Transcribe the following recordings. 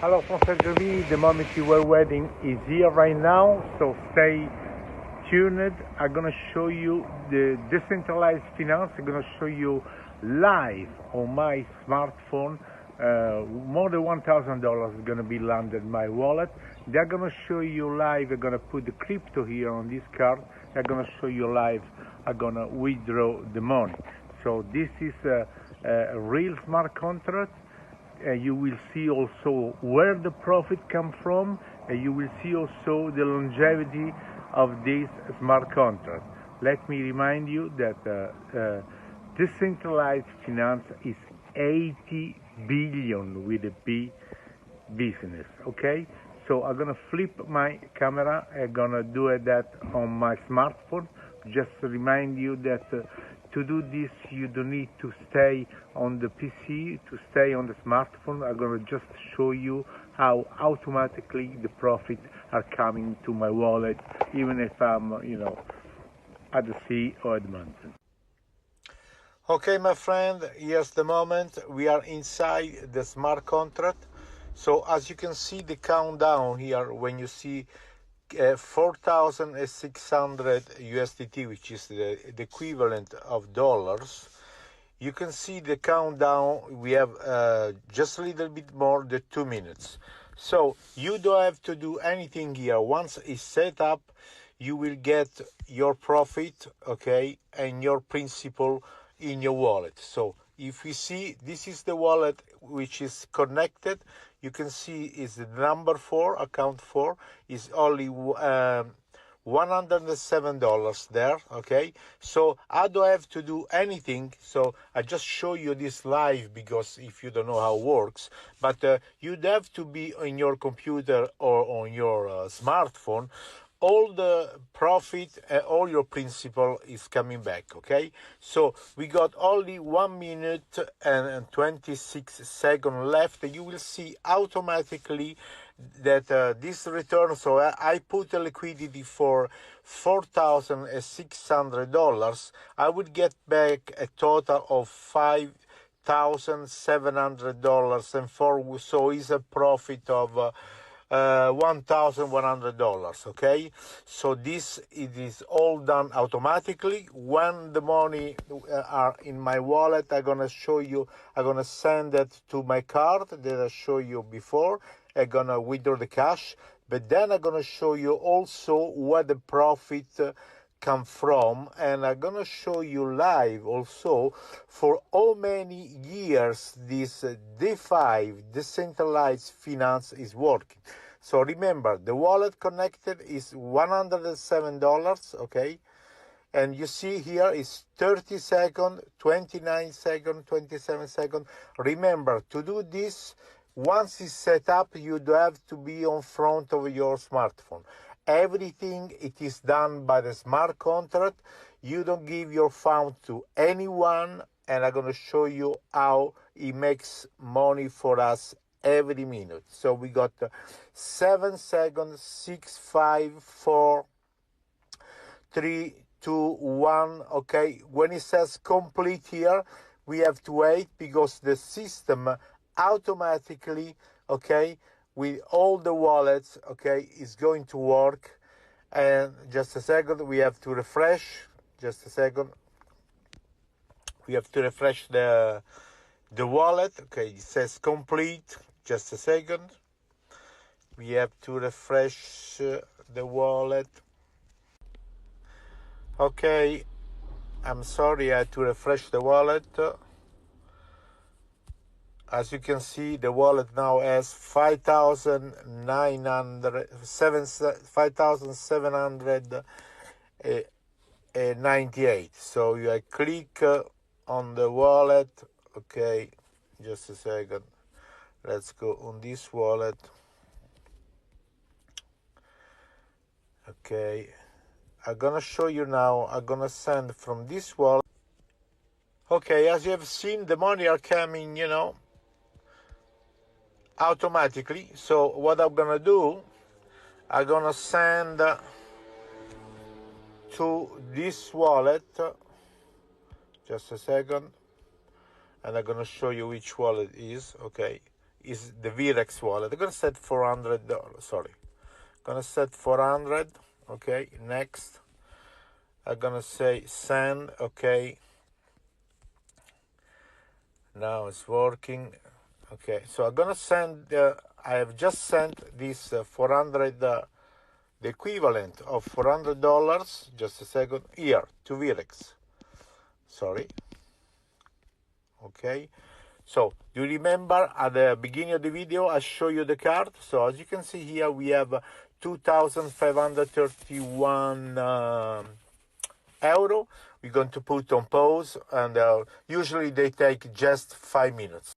Hello from Sergio. The moment you were waiting is here right now, so stay tuned. I'm gonna show you the decentralized finance. I'm gonna show you live on my smartphone. More than $1,000 is gonna be landed in my wallet. They're gonna show you live. I'm gonna put the crypto here on this card. I'm gonna show you live. I'm gonna withdraw the money. So this is a real smart contract. You will see also where the profit come from, and you will see also the longevity of this smart contract. Let me remind you that decentralized finance is 80 billion with a B business, okay? So I'm gonna flip my camera. I'm gonna do that on my smartphone. Just to remind you that to do this, you don't need to stay on the PC, to stay on the smartphone. I'm gonna just show you how automatically the profits are coming to my wallet, even if I'm, at the sea or at the mountain. Okay, my friend, here's the moment. We are inside the smart contract. So as you can see the countdown here, when you see 4,600 USDT, which is the equivalent of dollars, you can see the countdown. We have just a little bit more than 2 minutes. So you don't have to do anything here. Once it's set up, you will get your profit, okay, and your principal in your wallet. So if you see, this is the wallet which is connected. You can see is the number 4, account 4 is only $107 there, okay? So I don't have to do anything. So I just show you this live because if you don't know how it works, but you'd have to be on your computer or on your smartphone. All the profit, all your principal is coming back, okay? So we got only 1 minute and 26 seconds left. You will see automatically that this return, so I put a liquidity for $4,600. I would get back a total of $5,700 and so it's a profit of $1,100, okay? So it is all done automatically. When the money are in my wallet, I'm gonna show you, I'm gonna send it to my card that I showed you before. I'm gonna withdraw the cash, but then I'm gonna show you also where the profit come from, and I'm gonna show you live also for how many years this DeFi, decentralized finance, is working. So remember, the wallet connected is $107, okay? And you see here is 30 seconds, 29 seconds, 27 seconds. Remember, to do this, once it's set up, you do have to be on front of your smartphone. Everything, it is done by the smart contract. You don't give your fund to anyone, and I'm going to show you how it makes money for us every minute. So we got 7 seconds, 6, 5, 4, 3, 2, 1, okay? When it says complete here, we have to wait because the system automatically, okay, with all the wallets, okay, is going to work. And just a second, we have to refresh. Just a second. We have to refresh the wallet. Okay, it says complete. Just a second. We have to refresh the wallet. Okay, I'm sorry, I had to refresh the wallet. As you can see, the wallet now has 5,798. So I click on the wallet. Okay, just a second. Let's go on this wallet. Okay, I'm gonna show you now. I'm gonna send from this wallet. Okay, as you have seen, the money are coming, automatically. So what I'm gonna do, I'm gonna send to this wallet. Just a second, and I'm gonna show you which wallet is. Okay, is the Virex wallet. I'm gonna set $400. Sorry, gonna set 400. Okay, next. I'm gonna say send. Okay, now it's working. Okay, so I'm gonna send. I have just sent this 400. The equivalent of $400. Just a second. Here to Virex. Sorry. Okay. So, you remember at the beginning of the video, I show you the card. So, as you can see here, we have 2,531 euro. We're going to put on pause, and usually they take just 5 minutes.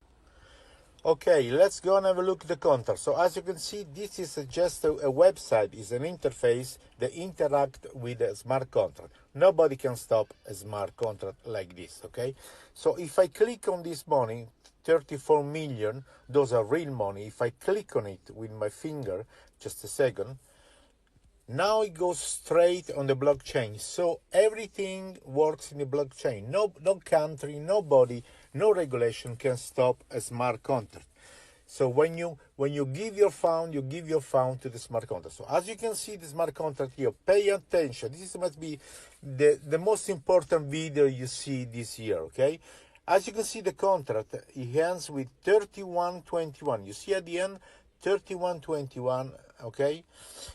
Okay, let's go and have a look at the contract. So as you can see, this is just a website, it's an interface that interact with a smart contract. Nobody can stop a smart contract like this, okay? So if I click on this money, 34 million, those are real money. If I click on it with my finger, just a second, now it goes straight on the blockchain. So everything works in the blockchain. No country, nobody, no regulation can stop a smart contract. So when you give your fund, you give your fund to the smart contract. So as you can see, the smart contract here, pay attention. This must be the most important video you see this year, okay? As you can see, the contract, it ends with 31.21. You see at the end, 31.21, okay?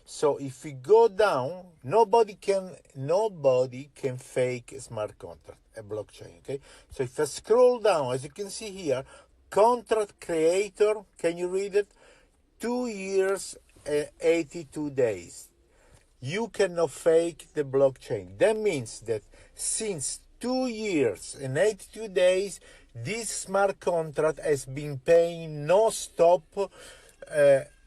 So if we go down, nobody can fake a smart contract, a blockchain, okay? So if I scroll down, as you can see here, contract creator, can you read it? 2 years and 82 days. You cannot fake the blockchain. That means that since 2 years and 82 days, this smart contract has been paying no-stop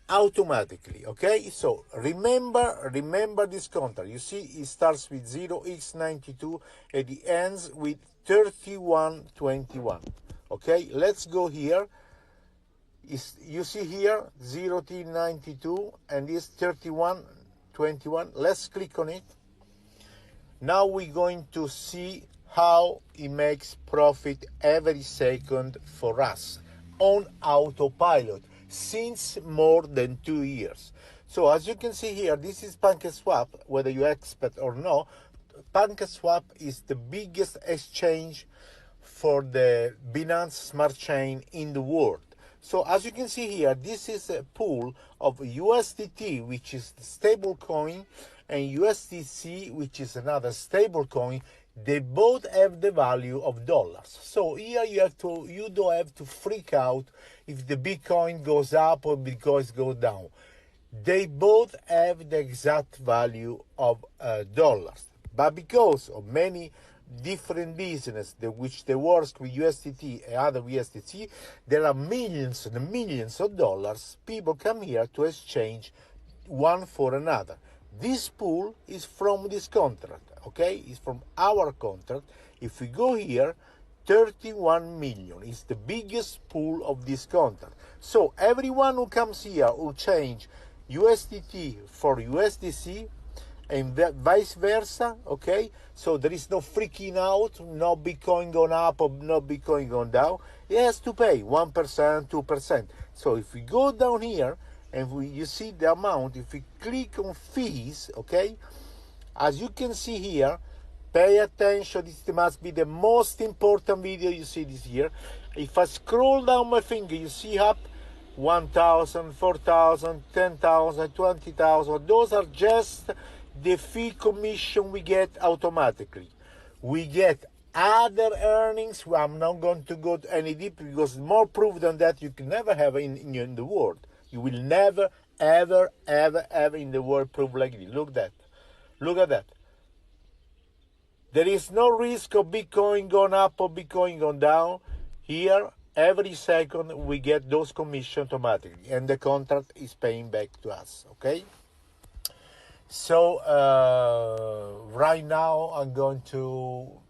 automatically, okay? So remember this contract. You see, it starts with 0x92 and it ends with 31.21. Okay, let's go here. You see here 0t92 and this 31.21. Let's click on it. Now we're going to see how it makes profit every second for us on autopilot since more than 2 years. So as you can see here, this is PancakeSwap, whether you expect or no. PancakeSwap is the biggest exchange for the BITNEST Smart Chain in the world. So as you can see here, this is a pool of USDT, which is the stable coin, and USDC, which is another stable coin. They both have the value of dollars. So here you don't have to freak out if the Bitcoin goes up or Bitcoin goes down. They both have the exact value of dollars. But because of many different business which they work with USDT and other USDT, there are millions and millions of dollars. People come here to exchange one for another. This pool is from this contract, okay? It's from our contract. If we go here, 31 million is the biggest pool of this contract. So everyone who comes here will change USDT for USDC and vice versa, okay? So there is no freaking out, no Bitcoin going up or no Bitcoin going down. He has to pay 1%, 2%. So if we go down here and you see the amount, if we click on fees, okay? As you can see here, pay attention, this must be the most important video you see this year. If I scroll down my finger, you see up 1,000, 4,000, 10,000, 20,000. Those are just the fee commission we get automatically. We get other earnings. I'm not going to go any deeper because more proof than that you can never have in the world. You will never, ever, ever, ever in the world prove like this. Look at that. There is no risk of Bitcoin going up or Bitcoin going down. Here, every second we get those commissions automatically, and the contract is paying back to us, okay? So right now I'm going to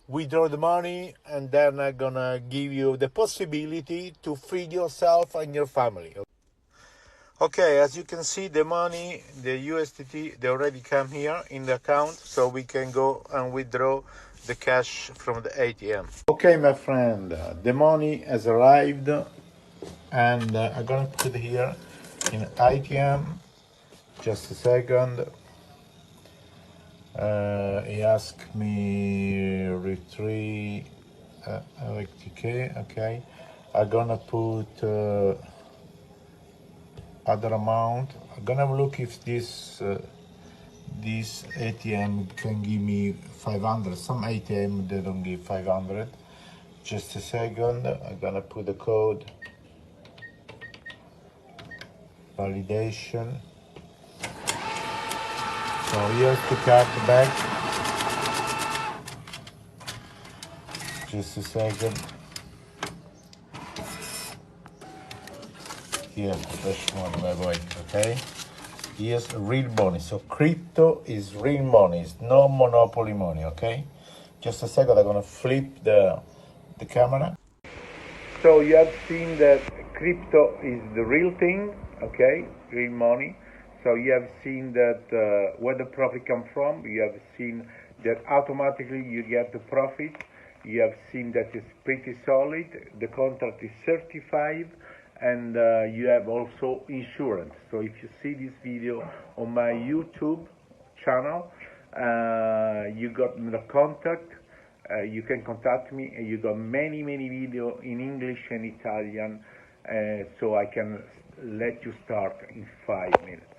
withdraw the money, and then I'm gonna give you the possibility to feed yourself and your family. Okay, as you can see, the money, the USDT, they already come here in the account, so we can go and withdraw the cash from the ATM. Okay, my friend, the money has arrived. and I'm gonna put here in ATM. Just a second. He asked me retrieve okay. I'm gonna put other amount. I'm gonna look if this ATM can give me 500. Some ATM they don't give 500. Just a second. I'm gonna put the code. Validation. So here's the card back. Just a second. Here's the first one, wait, okay? Here's real money. So crypto is real money. It's no monopoly money, okay? Just a second, I'm gonna flip the camera. So you have seen that crypto is the real thing, okay? Real money. So you have seen that where the profit come from. You have seen that automatically you get the profit. You have seen that it's pretty solid. The contract is certified, and you have also insurance. So if you see this video on my YouTube channel, you got the contact. You can contact me, and you got many videos in English and Italian, so I can let you start in 5 minutes.